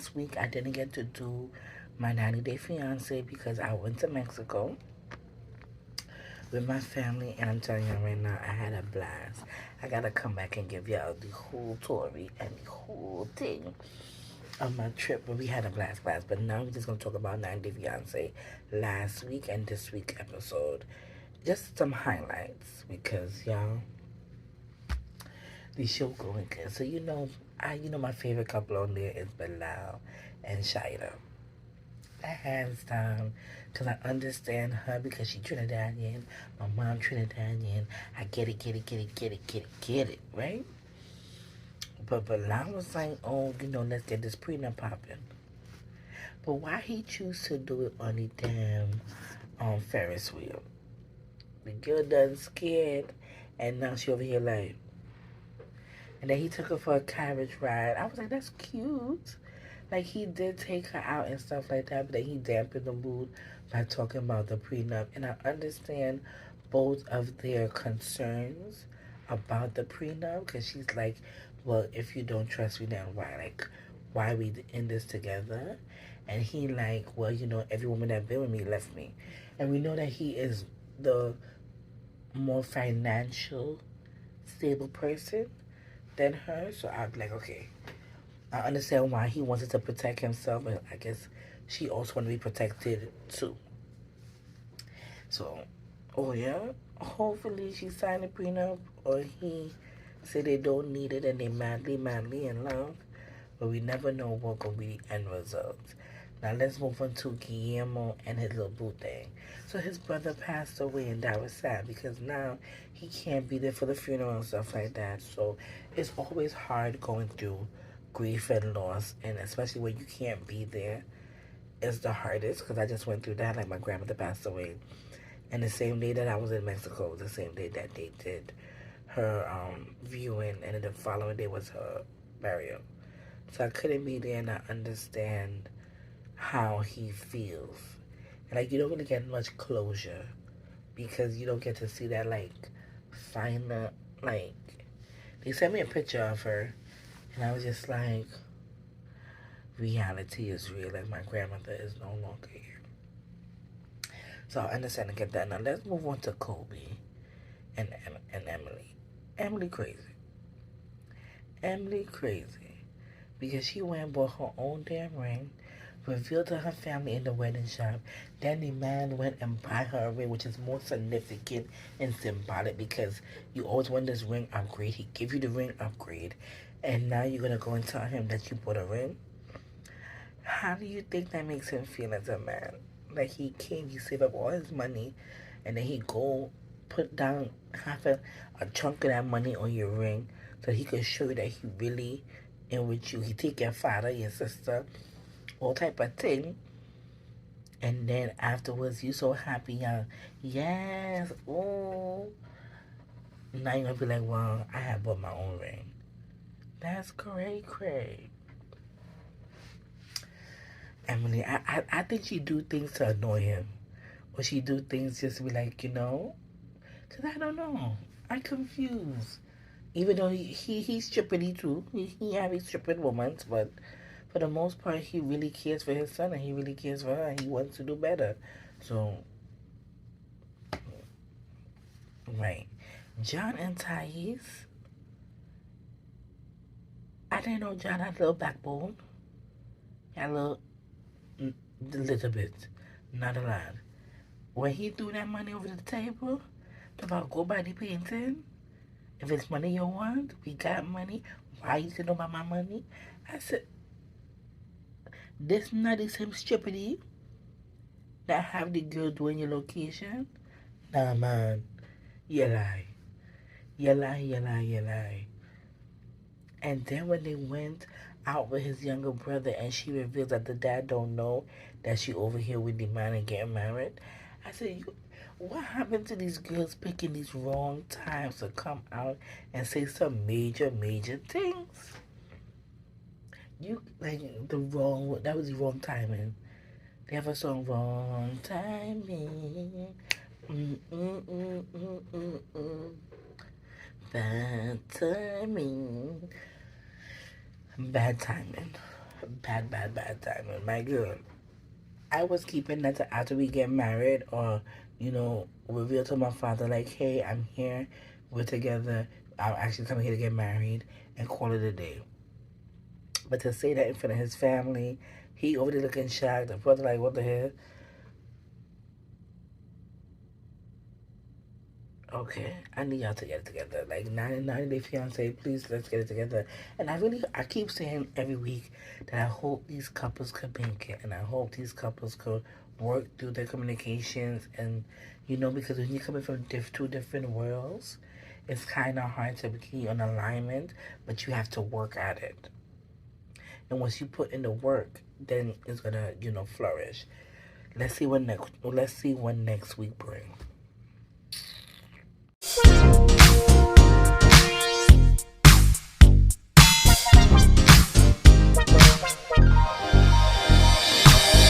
last week I didn't get to do my 90-day fiance because I went to Mexico with my family, and I'm telling you right now, I had a blast. I gotta come back and give y'all the whole story and the whole thing of my trip, but we had a blast. But now we're just gonna talk about 90 Day Fiance last week and this week episode. Just some highlights because y'all, the show going good. So my favorite couple on there is Bilal and Shida. Hands down, because I understand her because she Trinidadian, my mom Trinidadian. I get it, right? But I was like, oh, let's get this prenup popping. But why he choose to do it on the damn Ferris wheel? The girl done scared, and now she over here like, and then he took her for a carriage ride. I was like, that's cute. Like, he did take her out and stuff like that, but then he dampened the mood by talking about the prenup. And I understand both of their concerns about the prenup, because she's like, well, if you don't trust me, then why? Like, why we in this together? And he like, well, every woman that been with me left me. And we know that he is the more financial stable person than her. So I'd be like, okay, I understand why he wanted to protect himself, but I guess she also wanted to be protected too. So, oh yeah, hopefully she signed a prenup, or he said they don't need it and they madly in love. But we never know what gonna be the end result. Now let's move on to Guillermo and his little boo thing. So his brother passed away, and that was sad because now he can't be there for the funeral and stuff like that. So it's always hard going through grief and loss, and especially when you can't be there, it's the hardest. Because I just went through that. Like, my grandmother passed away, and the same day that I was in Mexico was the same day that they did her viewing, and then the following day was her burial. So I couldn't be there, and I understand how he feels. And like, you don't really get much closure because you don't get to see that, like, final, like, they sent me a picture of her, and I was just like, reality is real. Like, my grandmother is no longer here. So I understand and get that. Now let's move on to Kobe and Emily. Emily crazy. Emily crazy because she went and bought her own damn ring, revealed to her family in the wedding shop. Then the man went and buy her a ring, which is more significant and symbolic because you always want this ring upgrade. He gave you the ring upgrade, and now you're gonna go and tell him that you bought a ring. How do you think that makes him feel as a man? Like, he came, he saved up all his money, and then he go put down half a chunk of that money on your ring so he could show you that he really in with you. He take your father, your sister, all type of thing. And then afterwards, you so happy, yes, oh. Now you're gonna be like, well, I have bought my own ring. That's cray. Emily, I think she do things to annoy him. Or she do things just to be like, because I don't know. I'm confused. Even though he's stripping too. He have his stripping moments, but for the most part, he really cares for his son and he really cares for her and he wants to do better. So, right. John and Thais, I didn't know John had a little backbone. Had a little bit. Not a lot. When he threw that money over the table, about go buy the painting. If it's money you want, we got money. Why you know about my money? I said, this not the same stupidity that have the girl doing your location. Nah, man. You lie. You lie. And then when they went out with his younger brother and she reveals that the dad don't know that she over here with the man and getting married, I said, what happened to these girls picking these wrong times to come out and say some major things? You, like, that was the wrong timing. They have a song, Wrong Timing. Bad timing. Bad timing. Bad, bad, bad timing. My girl, I was keeping that to after we get married or, reveal to my father, like, hey, I'm here, we're together, I'm actually coming here to get married, and call it a day. But to say that in front of his family, he over there looking shocked. The brother like, what the hell? Okay, I need y'all to get it together. Like 90 Day Fiance, please let's get it together. And I keep saying every week that I hope these couples could make it, and I hope these couples could work through their communications. And because when you're coming from two different worlds, it's kind of hard to be on alignment, but you have to work at it. And once you put in the work, then it's gonna flourish. Let's see what next week brings.